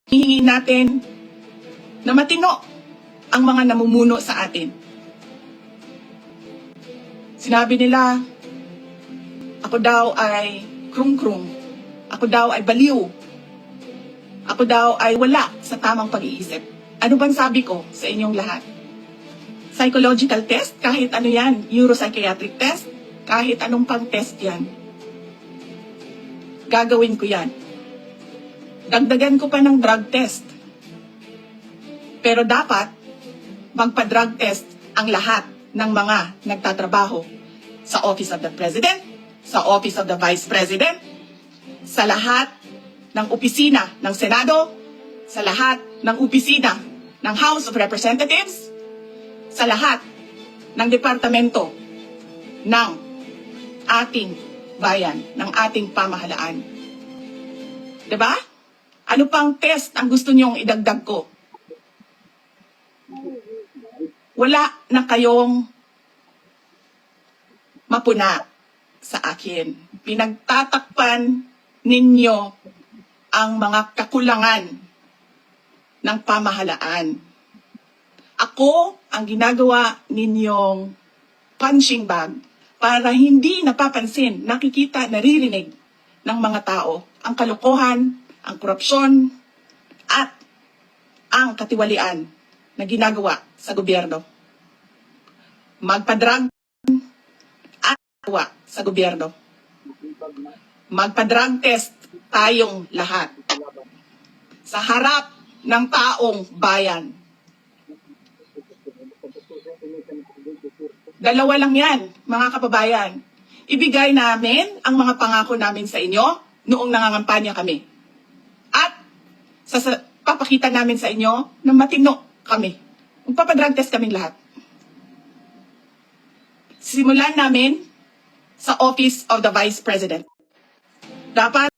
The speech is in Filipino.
Hihingi natin na matino ang mga namumuno sa atin. Sinabi nila, ako daw ay krung-krung. Ako daw ay baliw. Ako daw ay wala sa tamang pag-iisip. Ano bang sabi ko sa inyong lahat? Psychological test, kahit ano yan, neuropsychiatric test, kahit anong pang test yan. Gagawin ko yan. Dagdagan ko pa ng drug test. Pero dapat, magpa-drug test ang lahat ng mga nagtatrabaho sa Office of the President, sa Office of the Vice President, sa lahat ng opisina ng Senado, sa lahat ng opisina ng House of Representatives, sa lahat ng departamento ng ating bayan, ng ating pamahalaan. Diba? Ano pang test ang gusto niyong idagdag ko? Wala na kayong mapuna sa akin. Pinagtatakpan ninyo ang mga kakulangan ng pamahalaan. Ako ang ginagawa ninyong punching bag para hindi napapansin, nakikita, naririnig ng mga tao ang kalokohan, ang korupsyon, at ang katiwalian na ginagawa sa gobyerno. Magpa-drug at gawa sa gobyerno. Magpa-drug test tayong lahat sa harap ng taong bayan. Dalawa lang yan, mga kababayan. Ibigay namin ang mga pangako namin sa inyo noong nangangampanya kami. At papakita namin sa inyo na matino kami. Magpapadrug test kaming lahat. Simulan namin sa Office of the Vice President. Dapat